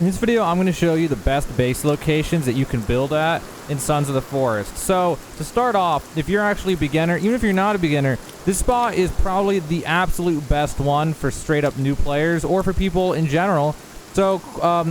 In this video, I'm going to show you the best base locations that you can build at in Sons of the Forest. So, to start off, if you're actually a beginner, even if you're not a beginner, this spot is probably the absolute best one for straight up new players or for people in general. So,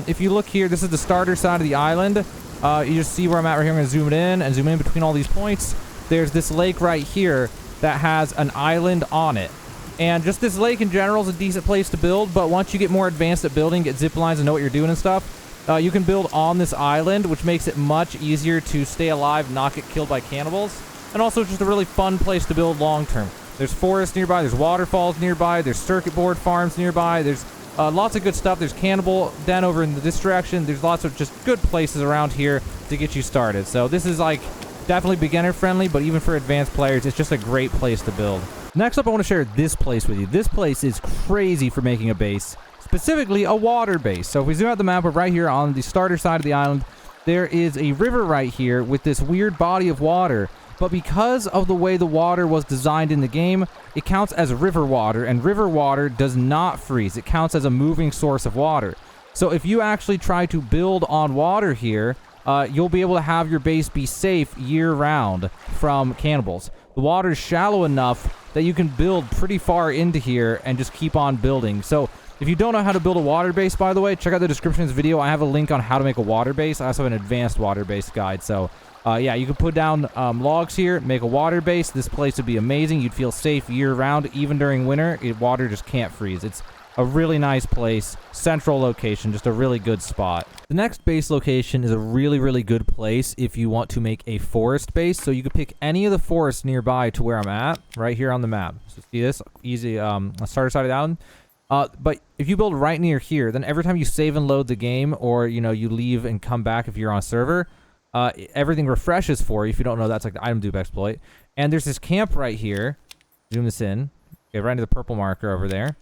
if you look here, this is the starter side of the island. You just see where I'm at right here. I'm going to zoom it in and zoom in between all these points. There's this lake right here that has an island on it. And just this lake in general is a decent place to build, but once you get more advanced at building, get zip lines and know what you're doing and stuff, you can build on this island, which makes it much easier to stay alive, not get killed by cannibals. And also just a really fun place to build long term. There's forests nearby, there's waterfalls nearby, there's circuit board farms nearby, there's lots of good stuff. There's cannibal den over in this direction. There's lots of just good places around here to get you started. So this is like definitely beginner friendly, but even for advanced players, it's just a great place to build. Next up, I want to share this place with you. This place is crazy for making a base, specifically a water base. So if we zoom out the map, we're right here on the starter side of the island. There is a river right here with this weird body of water, but because of the way the water was designed in the game, it counts as river water, and river water does not freeze. It counts as a moving source of water. So if you actually try to build on water here, you'll be able to have your base be safe year-round from cannibals. The water is shallow enough that you can build pretty far into here and just keep on building. So if you don't know how to build a water base, by the way, check out the description of this video. I have a link on how to make a water base. I also have an advanced water base guide. So yeah, you can put down logs here, make a water base. This place would be amazing. You'd feel safe year-round, even during winter. Water just can't freeze. It's a really nice place, central location, just a really good spot. The next base location is a really, really good place if you want to make a forest base. So you could pick any of the forests nearby to where I'm at, right here on the map. So see this? Easy, starter side of the island. But if you build right near here, then every time you save and load the game, or, you know, you leave and come back if you're on a server, everything refreshes for you. If you don't know, that's like the item dupe exploit. And there's this camp right here. Zoom this in. Okay, right into the purple marker over there.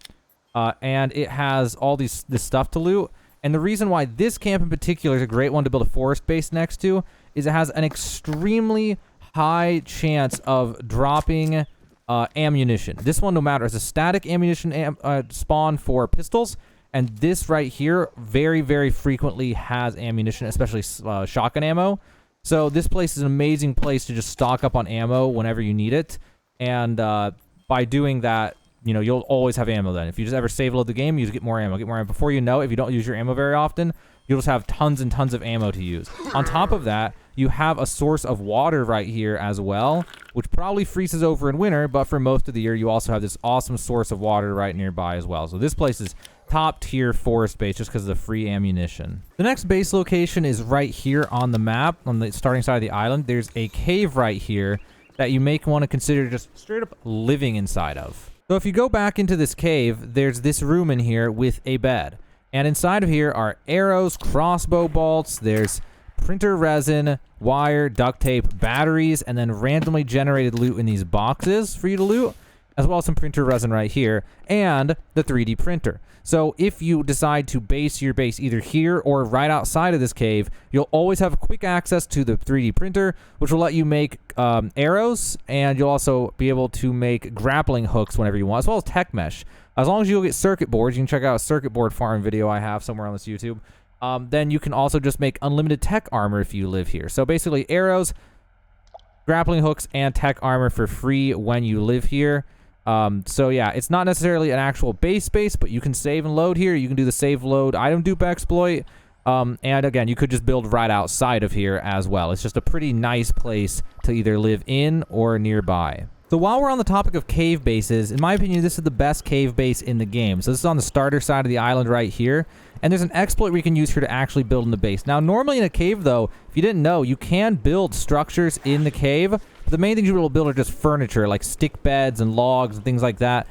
And it has all this stuff to loot. And the reason why this camp in particular is a great one to build a forest base next to is it has an extremely high chance of dropping ammunition. This one, no matter, is a static ammunition spawn for pistols. And this right here very, very frequently has ammunition, especially shotgun ammo. So this place is an amazing place to just stock up on ammo whenever you need it. And by doing that, you know, you'll always have ammo then. If you just ever save load the game, you just get more ammo. Get more ammo. Before you know, if you don't use your ammo very often, you'll just have tons and tons of ammo to use. On top of that, you have a source of water right here as well, which probably freezes over in winter, but for most of the year, you also have this awesome source of water right nearby as well. So this place is top tier forest base just because of the free ammunition. The next base location is right here on the map, on the starting side of the island. There's a cave right here that you may want to consider just straight up living inside of. So if you go back into this cave, there's this room in here with a bed. And inside of here are arrows, crossbow bolts, there's printer resin, wire, duct tape, batteries, and then randomly generated loot in these boxes for you to loot, as well as some printer resin right here, and the 3D printer. So if you decide to base your base either here or right outside of this cave, you'll always have quick access to the 3D printer, which will let you make arrows, and you'll also be able to make grappling hooks whenever you want, as well as tech mesh. As long as you'll get circuit boards, you can check out a circuit board farm video I have somewhere on this YouTube. Then you can also just make unlimited tech armor if you live here. So basically arrows, grappling hooks, and tech armor for free when you live here. So yeah, it's not necessarily an actual base, but you can save and load here. You can do the save load item dupe exploit. And again, you could just build right outside of here as well. It's just a pretty nice place to either live in or nearby. So while we're on the topic of cave bases, in my opinion, this is the best cave base in the game. So this is on the starter side of the island right here. And there's an exploit we can use here to actually build in the base. Now, normally in a cave, though, if you didn't know, you can build structures in the cave. But the main things you will build are just furniture, like stick beds and logs and things like that.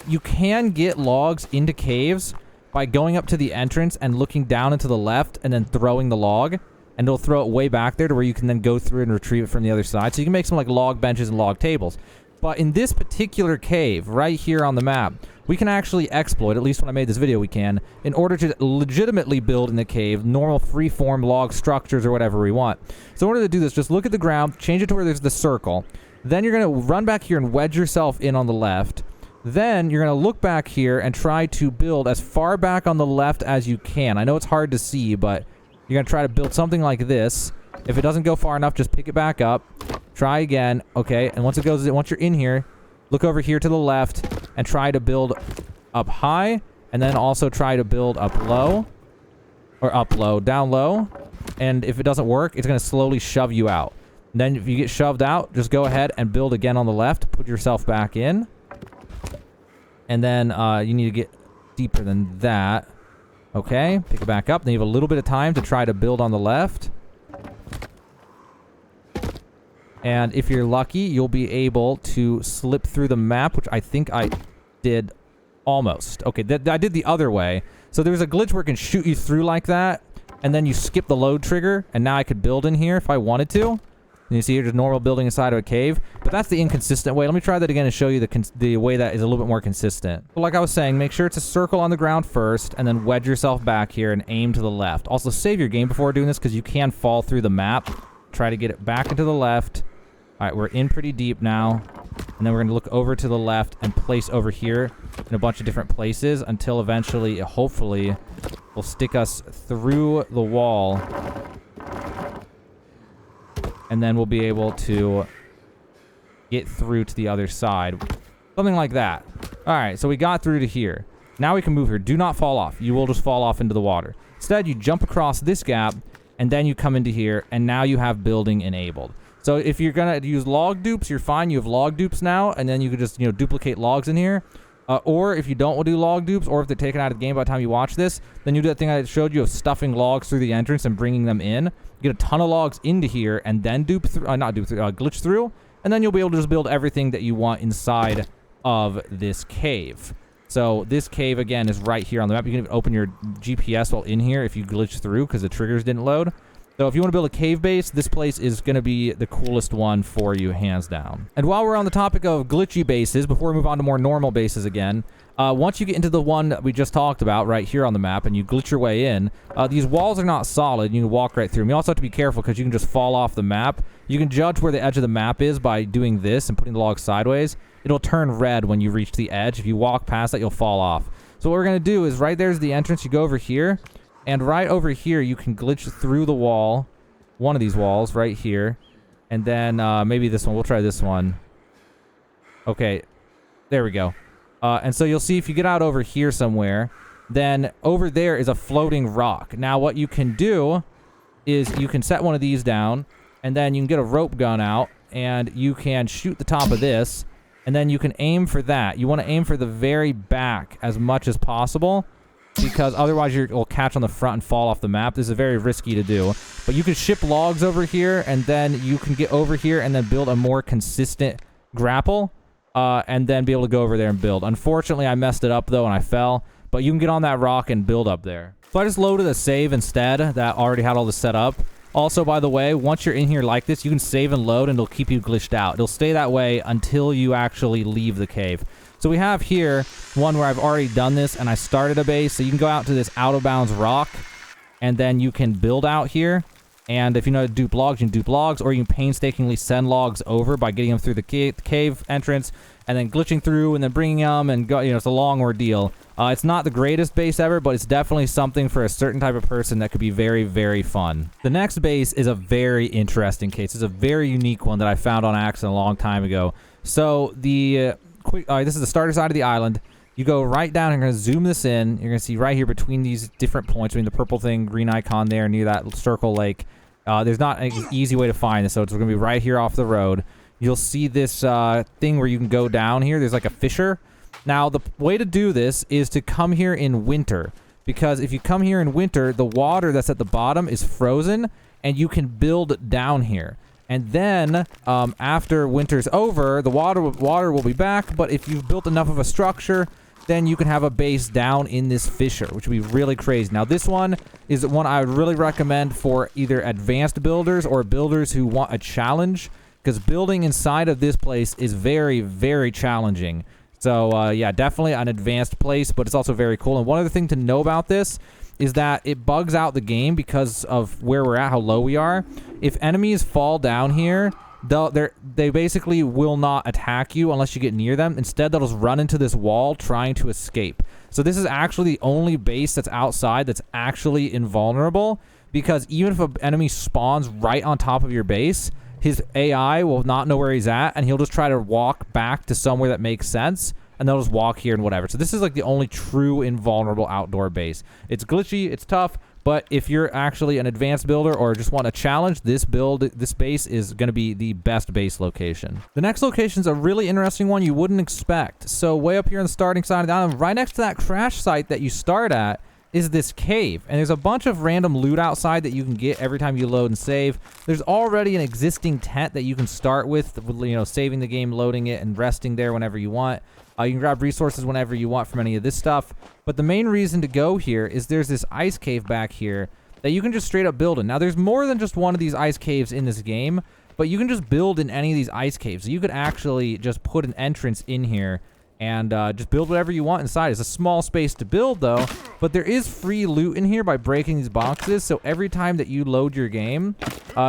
You can get logs into caves by going up to the entrance and looking down and to the left and then throwing the log. And it'll throw it way back there to where you can then go through it and retrieve it from the other side. So you can make some like log benches and log tables. But in this particular cave, right here on the map, we can actually exploit, at least when I made this video we can, in order to legitimately build in the cave normal freeform log structures or whatever we want. So in order to do this, just look at the ground, change it to where there's the circle. Then you're going to run back here and wedge yourself in on the left. Then you're going to look back here and try to build as far back on the left as you can. I know it's hard to see, but you're going to try to build something like this. If it doesn't go far enough, just pick it back up. Try again. Okay, and once you're in here, look over here to the left and try to build up high, and then also try to build up low, or up low, down low. And if it doesn't work, it's going to slowly shove you out. And then if you get shoved out, just go ahead and build again on the left. Put yourself back in. And then you need to get deeper than that. Okay, pick it back up. Then you have a little bit of time to try to build on the left. And if you're lucky, you'll be able to slip through the map, which I think I did almost. Okay, I did the other way. So there's a glitch where it can shoot you through like that, and then you skip the load trigger, and now I could build in here if I wanted to. And you see here, just normal building inside of a cave. But that's the inconsistent way. Let me try that again and show you the way that is a little bit more consistent. So like I was saying, make sure it's a circle on the ground first, and then wedge yourself back here and aim to the left. Also, save your game before doing this, because you can fall through the map. Try to get it back into the left. All right, we're in pretty deep now. And then we're going to look over to the left and place over here in a bunch of different places until eventually, hopefully, will stick us through the wall. And then we'll be able to get through to the other side. Something like that. All right, so we got through to here. Now we can move here. Do not fall off. You will just fall off into the water. Instead, you jump across this gap, and then you come into here, and now you have building enabled. So if you're going to use log dupes, you're fine. You have log dupes now, and then you can just, duplicate logs in here. Or if you don't do log dupes, or if they're taken out of the game by the time you watch this, then you do that thing I showed you of stuffing logs through the entrance and bringing them in. You get a ton of logs into here, and then glitch through, and then you'll be able to just build everything that you want inside of this cave. So this cave, again, is right here on the map. You can even open your GPS while in here if you glitch through because the triggers didn't load. So if you want to build a cave base, this place is going to be the coolest one for you, hands down. And while we're on the topic of glitchy bases, before we move on to more normal bases again, once you get into the one that we just talked about right here on the map and you glitch your way in, these walls are not solid. You can walk right through them. You also have to be careful because you can just fall off the map. You can judge where the edge of the map is by doing this and putting the log sideways. It'll turn red when you reach the edge. If you walk past that, you'll fall off. So what we're going to do is right there's the entrance. You go over here. And right over here, you can glitch through the wall, one of these walls right here. And then maybe this one. We'll try this one. Okay, there we go. And so you'll see if you get out over here somewhere, then over there is a floating rock. Now what you can do is you can set one of these down, and then you can get a rope gun out, and you can shoot the top of this, and then you can aim for that. You want to aim for the very back as much as possible, because otherwise you'll catch on the front and fall off the map. This is very risky to do. But you can ship logs over here, and then you can get over here and then build a more consistent grapple, and then be able to go over there and build. Unfortunately, I messed it up, though, and I fell. But you can get on that rock and build up there. So I just loaded a save instead that already had all this set up. Also, by the way, once you're in here like this, you can save and load, and it'll keep you glitched out. It'll stay that way until you actually leave the cave. So we have here one where I've already done this, and I started a base. So you can go out to this out-of-bounds rock, and then you can build out here. And if you know how to dupe logs, you can dupe logs, or you can painstakingly send logs over by getting them through the cave entrance, and then glitching through, and then bringing them, and go, it's a long ordeal. It's not the greatest base ever, but it's definitely something for a certain type of person that could be very, very fun. The next base is a very interesting case. It's a very unique one that I found on accident a long time ago. So this is the starter side of the island. You go right down, and you're going to zoom this in. You're going to see right here between these different points, between the purple thing, green icon there, near that circle lake. There's not an easy way to find this, so it's going to be right here off the road. You'll see this thing where you can go down here. There's like a fissure. Now, the way to do this is to come here in winter, because if you come here in winter, the water that's at the bottom is frozen, and you can build down here. And then, after winter's over, the water will be back, but if you've built enough of a structure, then you can have a base down in this fissure, which would be really crazy. Now, this one is one I would really recommend for either advanced builders or builders who want a challenge, because building inside of this place is very, very challenging. So, yeah, definitely an advanced place, but it's also very cool. And one other thing to know about this is that it bugs out the game because of where we're at, how low we are. If enemies fall down here, they basically will not attack you unless you get near them. Instead, they'll just run into this wall trying to escape. So this is actually the only base that's outside that's actually invulnerable, because even if an enemy spawns right on top of your base, his AI will not know where he's at, and he'll just try to walk back to somewhere that makes sense, and they'll just walk here and whatever. So this is like the only true invulnerable outdoor base. It's glitchy, it's tough, but if you're actually an advanced builder or just want a challenge, this base is going to be the best base location. The next location is a really interesting one you wouldn't expect. So way up here on the starting side of the island, right next to that crash site that you start at, is this cave, and there's a bunch of random loot outside that you can get every time you load and save. There's already an existing tent that you can start with, you know, saving the game, loading it, and resting there whenever you want. You can grab resources whenever you want from any of this stuff. But the main reason to go here is there's this ice cave back here that you can just straight up build in. Now, there's more than just one of these ice caves in this game, but you can just build in any of these ice caves. So you could actually just put an entrance in here and just build whatever you want inside. It's a small space to build, though, but there is free loot in here by breaking these boxes. So every time that you load your game,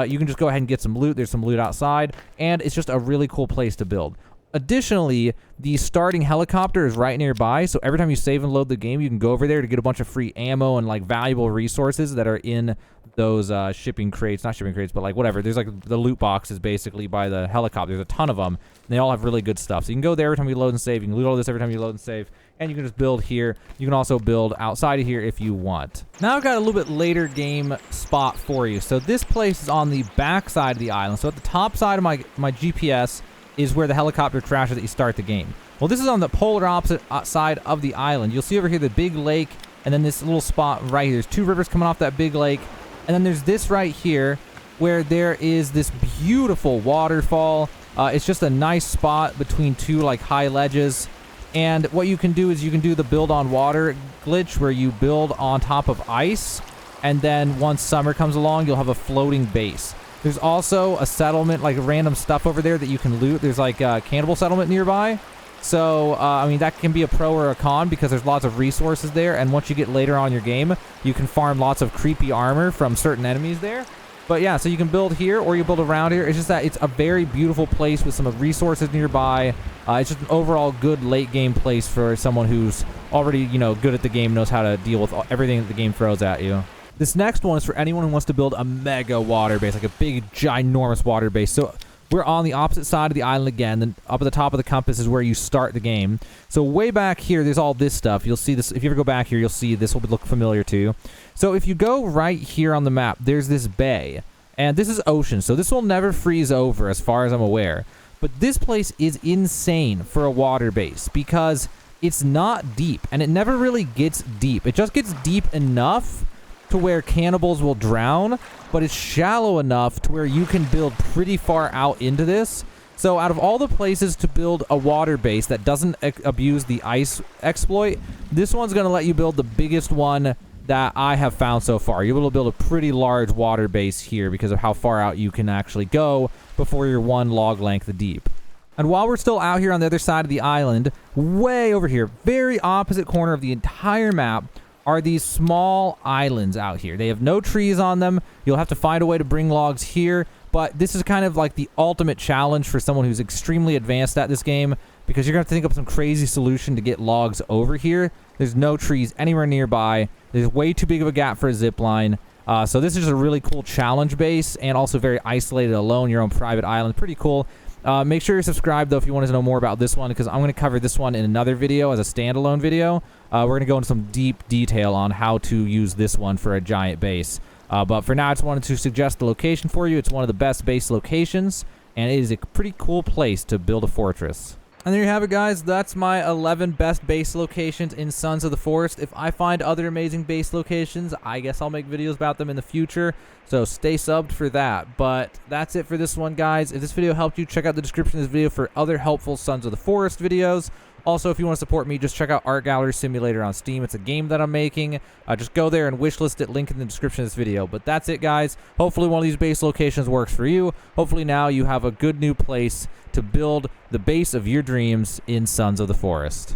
you can just go ahead and get some loot. There's some loot outside, and it's just a really cool place to build. Additionally, the starting helicopter is right nearby, so every time you save and load the game, you can go over there to get a bunch of free ammo and like valuable resources that are in those shipping crates, not shipping crates, but like whatever. There's like the loot boxes basically by the helicopter. There's a ton of them, and they all have really good stuff. So you can go there every time you load and save. You can loot all this every time you load and save, and you can just build here. You can also build outside of here if you want. Now I've got a little bit later game spot for you. So this place is on the back side of the island. So at the top side of my GPS is where the helicopter crashes that you start the game. Well, this is on the polar opposite side of the island. You'll see over here the big lake, and then this little spot right here. There's two rivers coming off that big lake, and then there's this right here where there is this beautiful waterfall. It's just a nice spot between two like high ledges, and what you can do is you can do the build on water glitch where you build on top of ice, and then once summer comes along, you'll have a floating base. There's also a settlement, like random stuff over there that you can loot. There's like a cannibal settlement nearby. So, I mean, that can be a pro or a con because there's lots of resources there. And once you get later on in your game, you can farm lots of creepy armor from certain enemies there. But yeah, so you can build here or you build around here. It's just that it's a very beautiful place with some resources nearby. It's just an overall good late game place for someone who's already, you know, good at the game, knows how to deal with everything that the game throws at you. This next one is for anyone who wants to build a mega water base, like a big, ginormous water base. So we're on the opposite side of the island again. Then up at the top of the compass is where you start the game. So way back here, there's all this stuff. You'll see this. If you ever go back here, you'll see this will look familiar to you. So if you go right here on the map, there's this bay. And this is ocean. So this will never freeze over as far as I'm aware. But this place is insane for a water base because it's not deep. And it never really gets deep. It just gets deep enough to where cannibals will drown, but it's shallow enough to where you can build pretty far out into this. So out of all the places to build a water base that doesn't abuse the ice exploit, this one's going to let you build the biggest one that I have found so far. You're able to build a pretty large water base here because of how far out you can actually go before you're one log length deep. And while we're still out here on the other side of the island, way over here, very opposite corner of the entire map, are these small islands out here. They have no trees on them. You'll have to find a way to bring logs here, but this is kind of like the ultimate challenge for someone who's extremely advanced at this game because you're going to have to think up some crazy solution to get logs over here. There's no trees anywhere nearby. There's way too big of a gap for a zip line. So this is just a really cool challenge base and also very isolated alone, your own private island. Pretty cool. Make sure you're subscribed, though, if you want to know more about this one, because I'm going to cover this one in another video as a standalone video. We're going to go into some deep detail on how to use this one for a giant base. But for now, I just wanted to suggest the location for you. It's one of the best base locations, and it is a pretty cool place to build a fortress. And there you have it, guys. That's my 11 best base locations in Sons of the Forest. If I find other amazing base locations, I guess I'll make videos about them in the future. So stay subbed for that. But that's it for this one, guys. If this video helped you, check out the description of this video for other helpful Sons of the Forest videos. Also, if you want to support me, just check out Art Gallery Simulator on Steam. It's a game that I'm making. Just go there and wishlist it, link in the description of this video. But that's it, guys. Hopefully one of these base locations works for you. Hopefully now you have a good new place to build the base of your dreams in Sons of the Forest.